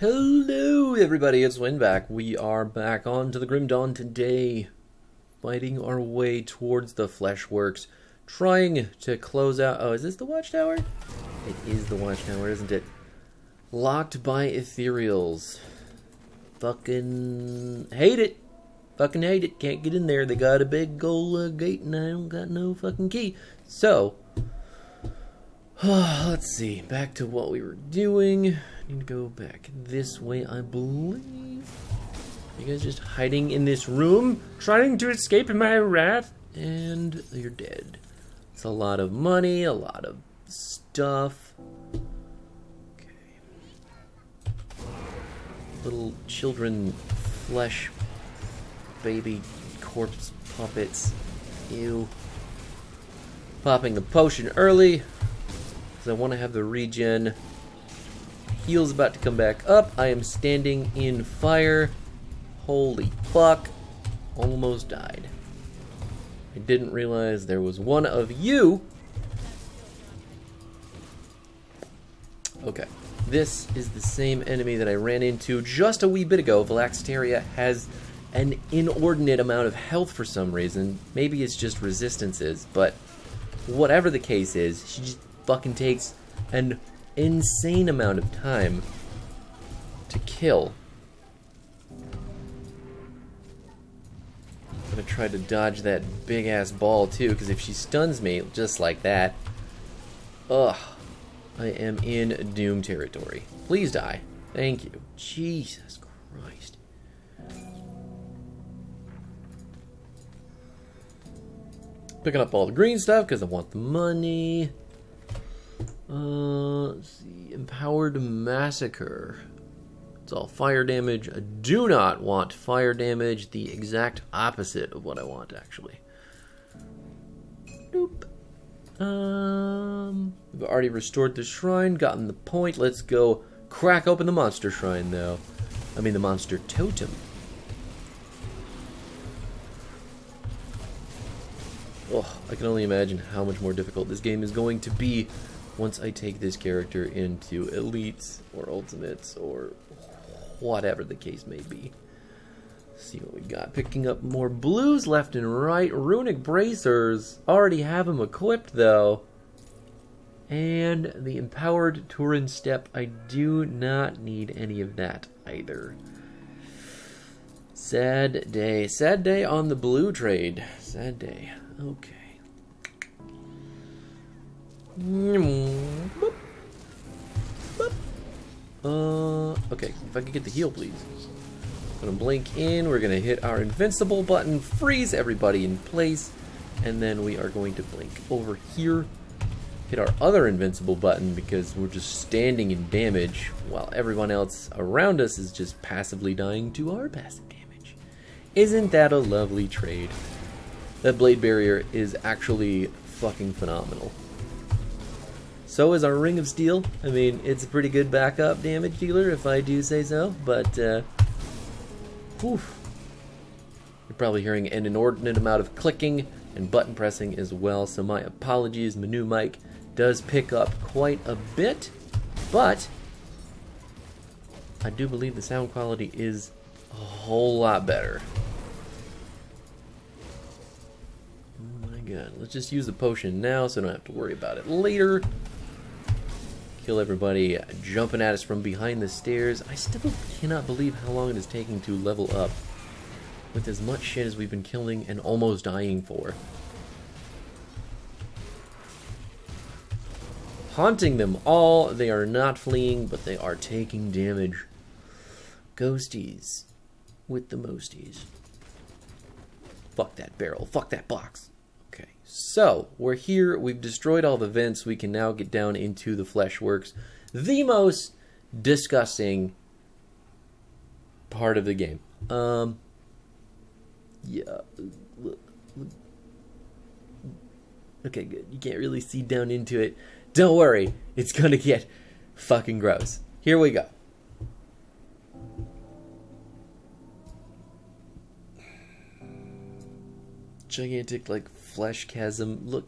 Hello everybody, it's Winback. We are back on to the Grim Dawn today, fighting our way towards the Fleshworks, trying to close out... Oh, is this the Watchtower? It is the Watchtower, isn't it? Locked by Ethereals. Fucking hate it. Fucking hate it. Can't get in there. They got a big gold gate and I don't got no fucking key. So, let's see. Back to what we were doing. Need to go back this way, I believe. You guys just hiding in this room, trying to escape my wrath, and you're dead. It's a lot of money, a lot of stuff. Okay. Little children, flesh, baby, corpse puppets. Ew. Popping a potion early, because I want to have the regen. Heal's about to come back up. I am standing in fire. Holy fuck. Almost died. I didn't realize there was one of you. Okay. This is the same enemy that I ran into just a wee bit ago. Valaxteria has an inordinate amount of health for some reason. Maybe it's just resistances, but whatever the case is, she just fucking takes an insane amount of time to kill. I'm gonna try to dodge that big ass ball too, because if she stuns me just like that, ugh, I am in doom territory. Please die. Thank you. Jesus Christ. Picking up all the green stuff because I want the money. Let's see. Empowered Massacre. It's all fire damage. I do not want fire damage. The exact opposite of what I want, actually. Nope. We've already restored the shrine, gotten the point. Let's go crack open the monster shrine, though. I mean, the monster totem. Oh, I can only imagine how much more difficult this game is going to be once I take this character into elites or ultimates or whatever the case may be. Let's see what we got. Picking up more blues left and right. Runic bracers. Already have them equipped though. And the empowered Turin step. I do not need any of that either. Sad day. Sad day on the blue trade. Sad day. Okay. Okay, if I could get the heal, please. I'm gonna blink in, we're gonna hit our invincible button, freeze everybody in place, and then we are going to blink over here, hit our other invincible button because we're just standing in damage while everyone else around us is just passively dying to our passive damage. Isn't that a lovely trade? That blade barrier is actually fucking phenomenal. So is our Ring of Steel. I mean, it's a pretty good backup damage dealer, if I do say so, but, oof. You're probably hearing an inordinate amount of clicking and button pressing as well, so my apologies. My new mic does pick up quite a bit, but I do believe the sound quality is a whole lot better. Oh my god, let's just use the potion now so I don't have to worry about it later. Kill everybody jumping at us from behind the stairs. I still cannot believe how long it is taking to level up with as much shit as we've been killing and almost dying for. Haunting them all. They are not fleeing, but they are taking damage. Ghosties with the mosties. Fuck that barrel. Fuck that box. Okay, so we're here. We've destroyed all the vents. We can now get down into the Fleshworks, the most disgusting part of the game. Yeah. Okay, good. You can't really see down into it. Don't worry, it's gonna get fucking gross. Here we go. Gigantic, like, flesh chasm. Look,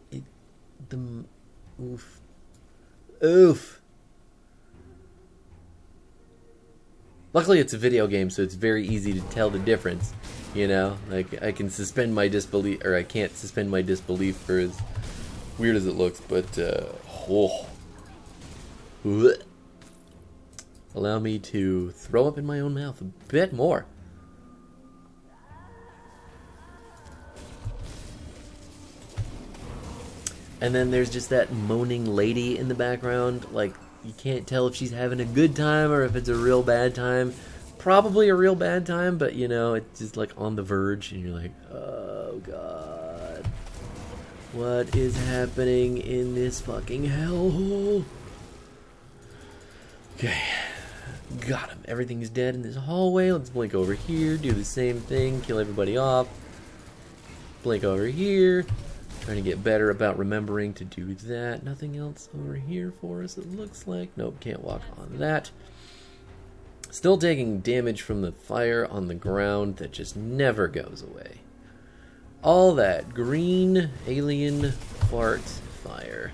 oof. Oof. Luckily, it's a video game, so it's very easy to tell the difference. You know, like I can suspend my disbelief, or I can't suspend my disbelief for as weird as it looks. But allow me to throw up in my own mouth a bit more. And then there's just that moaning lady in the background. Like, you can't tell if she's having a good time or if it's a real bad time. Probably a real bad time, but you know, it's just like on the verge, and you're like, oh god. What is happening in this fucking hellhole? Okay. Got him. Everything's dead in this hallway. Let's blink over here, do the same thing, kill everybody off. Blink over here. Trying to get better about remembering to do that. Nothing else over here for us, it looks like. Nope, can't walk on that. Still taking damage from the fire on the ground that just never goes away. All that green alien fart fire.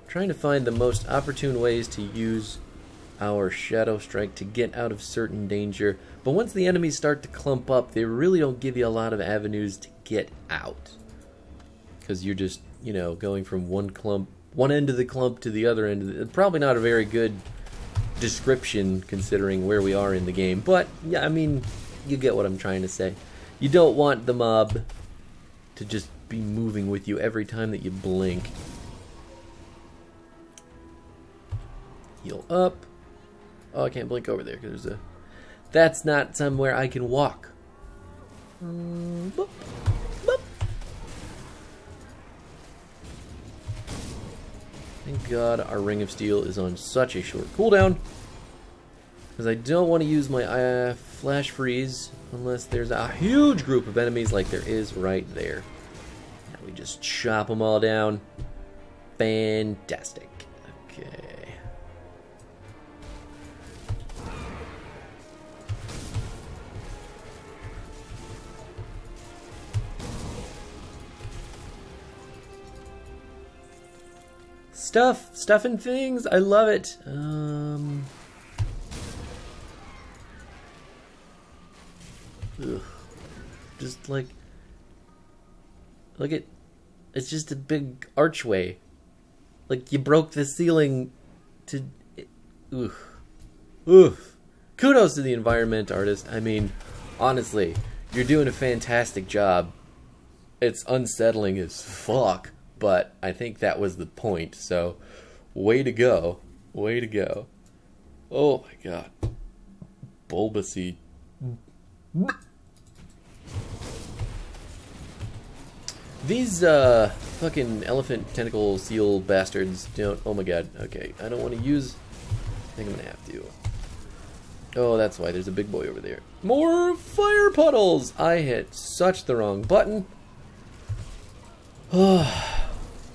Trying to find the most opportune ways to use our Shadow Strike to get out of certain danger. But once the enemies start to clump up, they really don't give you a lot of avenues to get out. Because you're just, you know, going from one end of the clump to the other end. Probably not a very good description considering where we are in the game. But, yeah, I mean, you get what I'm trying to say. You don't want the mob to just be moving with you every time that you blink. Heal up. Oh, I can't blink over there because there's a... That's not somewhere I can walk. Boop. Boop. Thank God our Ring of Steel is on such a short cooldown. Because I don't want to use my Flash Freeze unless there's a huge group of enemies like there is right there. And we just chop them all down. Fantastic. Okay. Stuff and things. I love it. Just like it's just a big archway. Like you broke the ceiling to. Oof. Kudos to the environment artist. I mean, honestly, you're doing a fantastic job. It's unsettling as fuck. But I think that was the point, so way to go. Way to go. Oh my god. Bulbaseed. These fucking elephant tentacle seal bastards don't... Oh my god, okay. I don't want to use... I think I'm gonna have to. Oh, that's why there's a big boy over there. More fire puddles! I hit such the wrong button. Oh...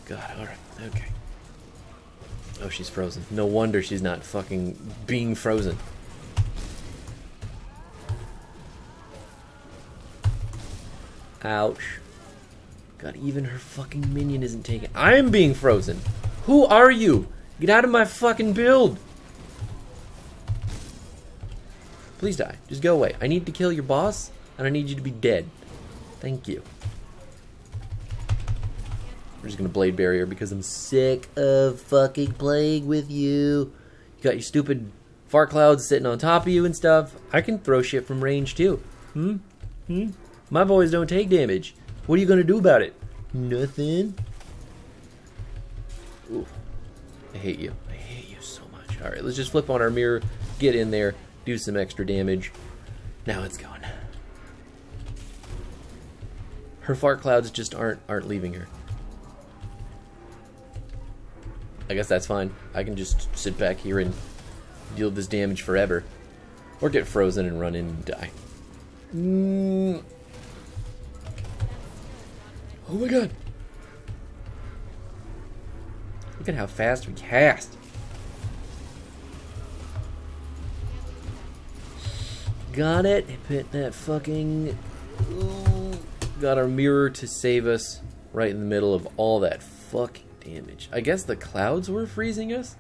God, alright, okay. Oh, she's frozen. No wonder she's not fucking being frozen. Ouch. God, even her fucking minion isn't taken. I'm being frozen! Who are you? Get out of my fucking build! Please die. Just go away. I need to kill your boss, and I need you to be dead. Thank you. We're just gonna blade barrier because I'm sick of fucking playing with you. You got your stupid fart clouds sitting on top of you and stuff. I can throw shit from range too. My boys don't take damage. What are you gonna do about it? Nothing. Ooh. I hate you. I hate you so much. Alright, let's just flip on our mirror, get in there, do some extra damage. Now it's gone. Her fart clouds just aren't leaving her. I guess that's fine. I can just sit back here and deal this damage forever. Or get frozen and run in and die. Oh my god. Look at how fast we cast. Got it. Hit that fucking... Ooh, got our mirror to save us right in the middle of all that fucking damage. I guess the clouds were freezing us,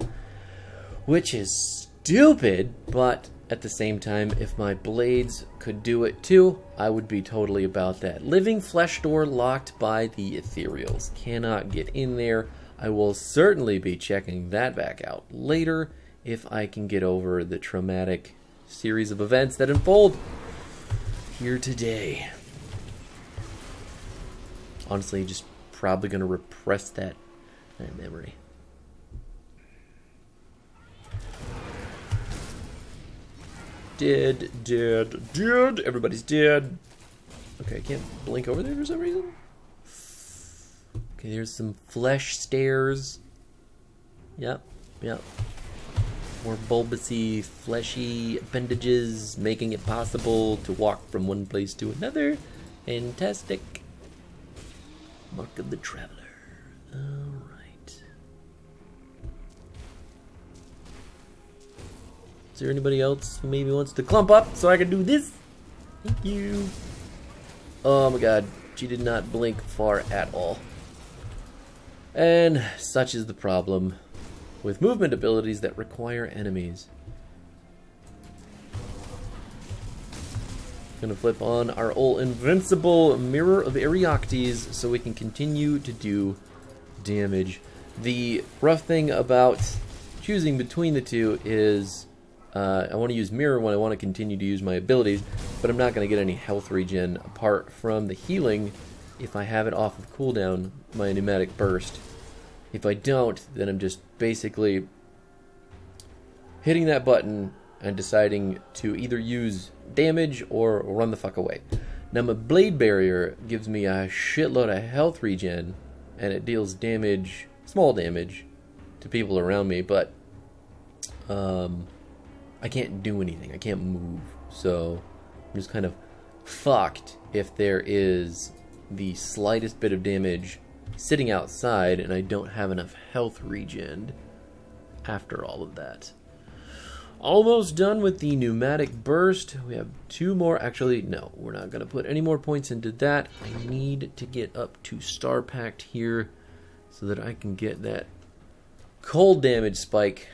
which is stupid, but at the same time, if my blades could do it too, I would be totally about that. Living flesh door locked by the ethereals. Cannot get in there. I will certainly be checking that back out later if I can get over the traumatic series of events that unfold here today. Honestly, just probably going to repress that memory. Dead. Everybody's dead. Okay, I can't blink over there for some reason. Okay, there's some flesh stairs. Yep. More bulbousy, fleshy appendages, making it possible to walk from one place to another. Fantastic. Mark of the Traveler. Alright. Is there anybody else who maybe wants to clump up so I can do this? Thank you. Oh my god, she did not blink far at all. And such is the problem with movement abilities that require enemies. Gonna flip on our old invincible Mirror of Arioctes so we can continue to do damage. The rough thing about choosing between the two is I want to use Mirror when I want to continue to use my abilities, but I'm not going to get any health regen apart from the healing if I have it off of cooldown, my pneumatic burst. If I don't, then I'm just basically hitting that button and deciding to either use damage or run the fuck away. Now my Blade Barrier gives me a shitload of health regen, and it deals damage, small damage, to people around me, but I can't do anything. I can't move, so I'm just kind of fucked if there is the slightest bit of damage sitting outside and I don't have enough health regen after all of that. Almost done with the pneumatic burst. We have two more. Actually, no, we're not going to put any more points into that. I need to get up to Star Pact here so that I can get that cold damage spike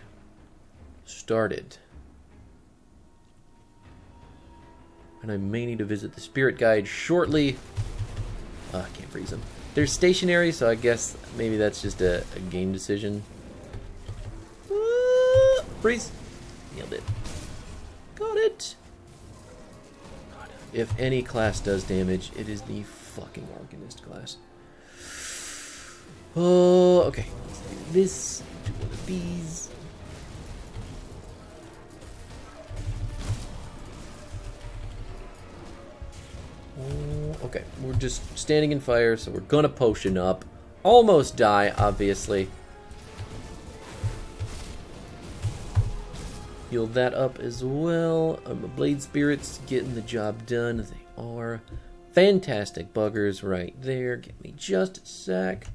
started. And I may need to visit the Spirit Guide shortly. I can't freeze them. They're stationary, so I guess maybe that's just a game decision. Freeze. Nailed it. Got it. God, if any class does damage, it is the fucking Organist class. Oh, okay. Let's do this. Do one of these. Okay, we're just standing in fire, so we're gonna potion up. Almost die, obviously. Heal that up as well. My Blade Spirits getting the job done. They are fantastic buggers right there. Give me just a sec.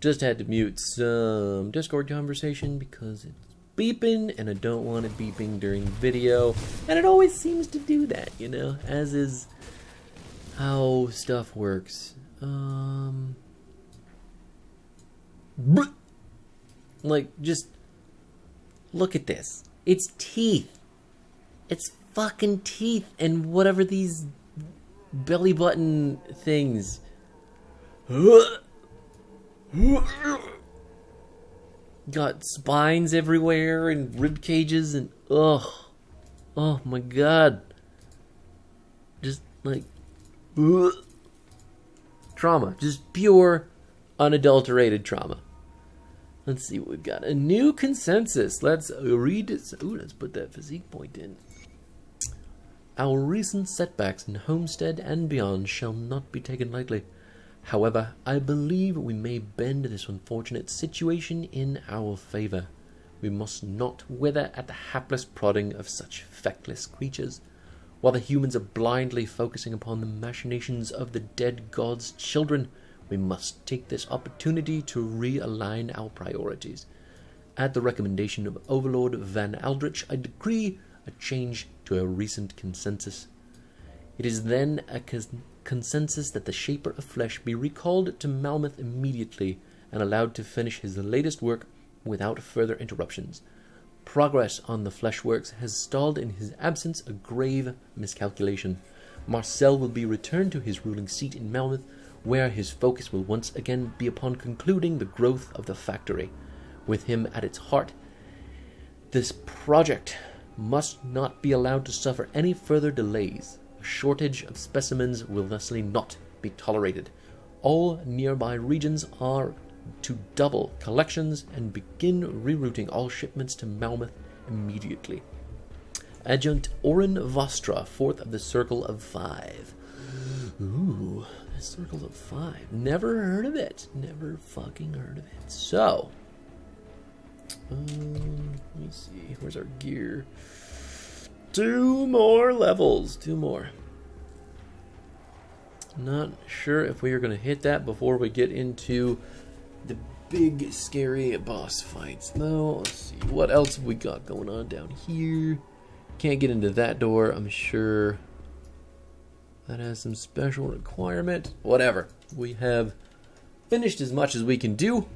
Just had to mute some Discord conversation because it's beeping and I don't want it beeping during video. And it always seems to do that, you know, as is how stuff works. Like, just look at this. It's teeth. It's fucking teeth and whatever these belly button things. Got spines everywhere and rib cages and oh my god, just like trauma, just pure unadulterated trauma. Let's see what we've got. A new consensus. Let's read it. Ooh, let's put that physique point in. Our recent setbacks in Homestead and beyond shall not be taken lightly. However, I believe we may bend this unfortunate situation in our favor. We must not wither at the hapless prodding of such feckless creatures. While the humans are blindly focusing upon the machinations of the dead god's children, We must take this opportunity to realign our priorities. At the recommendation of Overlord Van Aldrich, I decree a change to a recent consensus. It is then a consensus that the Shaper of Flesh be recalled to Malmouth immediately and allowed to finish his latest work without further interruptions. Progress on the Fleshworks has stalled in his absence, a grave miscalculation. Marcel will be returned to his ruling seat in Malmouth, where his focus will once again be upon concluding the growth of the factory. With him at its heart, this project must not be allowed to suffer any further delays. A shortage of specimens will thusly not be tolerated. All nearby regions are to double collections and begin rerouting all shipments to Malmouth immediately. Adjunct Orin Vostra, 4th of the Circle of Five. Ooh, the Circle of Five. Never heard of it. Never fucking heard of it. So, let me see. Where's our gear? 2 more levels. 2 more. Not sure if we are going to hit that before we get into the big, scary boss fights, though. Let's see. What else have we got going on down here? Can't get into that door. I'm sure that has some special requirement. Whatever. We have finished as much as we can do.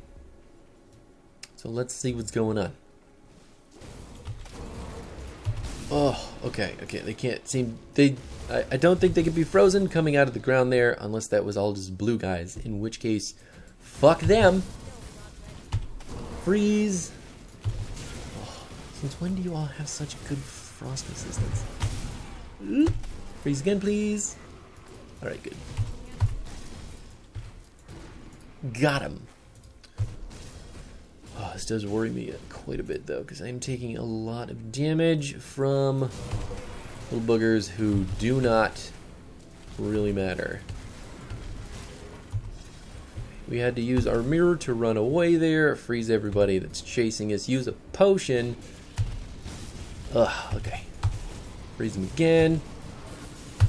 So let's see what's going on. Oh, okay. They can't seem... I don't think they could be frozen coming out of the ground there, unless that was all just blue guys. In which case, fuck them. Freeze. Oh, since when do you all have such good frost resistance? Freeze again, please. Alright, good. Got him. Oh, this does worry me quite a bit, though, because I'm taking a lot of damage from little boogers who do not really matter. We had to use our mirror to run away there, freeze everybody that's chasing us, use a potion. Ugh, okay. Freeze them again.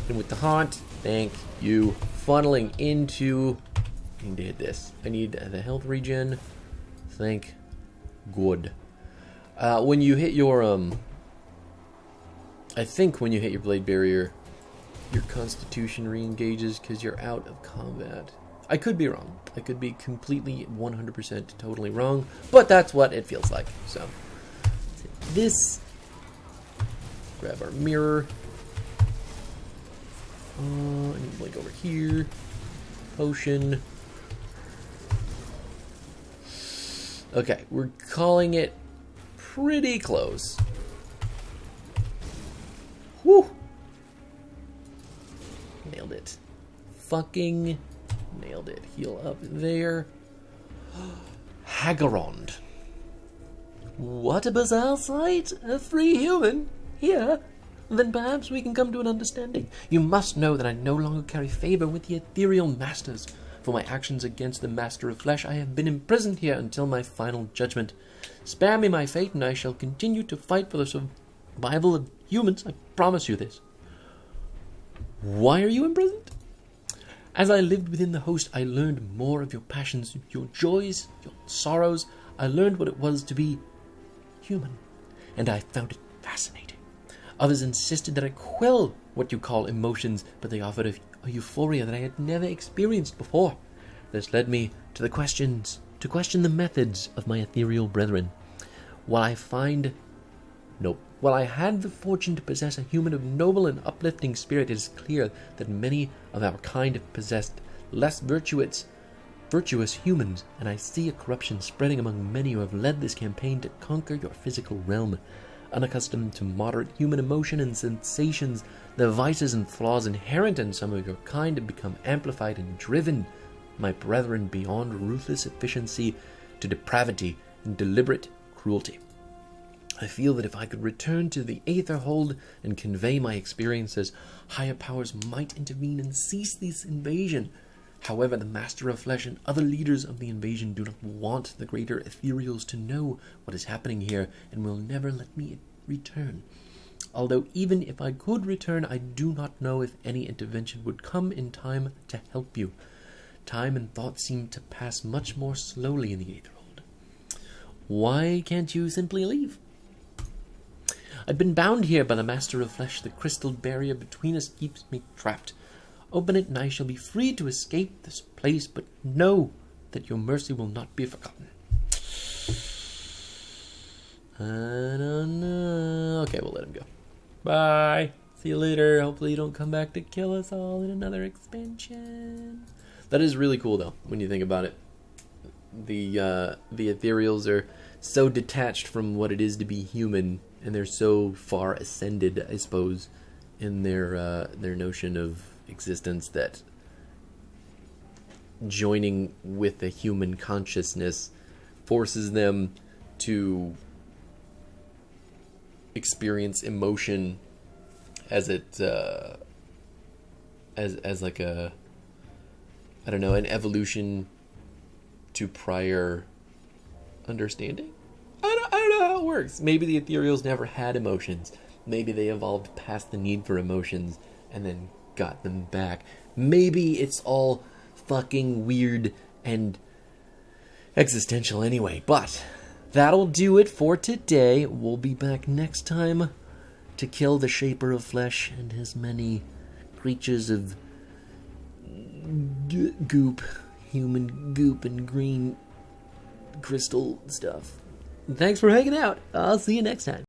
And with the haunt, thank you. Funneling into... I need to hit this. I need the health regen. Thank good. When you hit your, I think when you hit your blade barrier, your constitution re-engages because you're out of combat. I could be wrong. I could be completely 100% totally wrong, but that's what it feels like. So, let's hit this. Grab our mirror. I need to blink over here. Potion. Okay, we're calling it pretty close. Whew! Nailed it. Fucking nailed it. Heal up there. Hagarond. What a bizarre sight! A free human here. Then perhaps we can come to an understanding. You must know that I no longer carry favor with the ethereal masters. For my actions against the Master of Flesh, I have been imprisoned here until my final judgment. Spare me my fate, and I shall continue to fight for the survival of humans. I promise you this. Why are you imprisoned? As I lived within the host, I learned more of your passions, your joys, your sorrows. I learned what it was to be human, and I found it fascinating. Others insisted that I quell what you call emotions, but they offered a euphoria that I had never experienced before. This led me to question the methods of my ethereal brethren. While I had the fortune to possess a human of noble and uplifting spirit, it is clear that many of our kind have possessed less virtuous humans, and I see a corruption spreading among many who have led this campaign to conquer your physical realm. Unaccustomed to moderate human emotion and sensations, the vices and flaws inherent in some of your kind have become amplified and driven, my brethren, beyond ruthless efficiency to depravity and deliberate cruelty. I feel that if I could return to the Aetherhold and convey my experiences, higher powers might intervene and cease this invasion. However, the Master of Flesh and other leaders of the invasion do not want the greater ethereals to know what is happening here and will never let me return. Although even if I could return, I do not know if any intervention would come in time to help you. Time and thought seem to pass much more slowly in the Aether World. Why can't you simply leave? I've been bound here by the Master of Flesh. The crystal barrier between us keeps me trapped. Open it and I shall be free to escape this place, but know that your mercy will not be forgotten. I don't know. Okay, we'll let him go. Bye. See you later. Hopefully you don't come back to kill us all in another expansion. That is really cool, though, when you think about it. The ethereals are so detached from what it is to be human, and they're so far ascended, I suppose, in their notion of existence that joining with a human consciousness forces them to experience emotion as it as like a, I don't know, an evolution to prior understanding. I don't know how it works. Maybe the ethereals never had emotions. Maybe they evolved past the need for emotions and then got them back. Maybe it's all fucking weird and existential anyway. But that'll do it for today. We'll be back next time to kill the Shaper of Flesh and his many creatures of goop, human goop and green crystal stuff. Thanks for hanging out. I'll see you next time.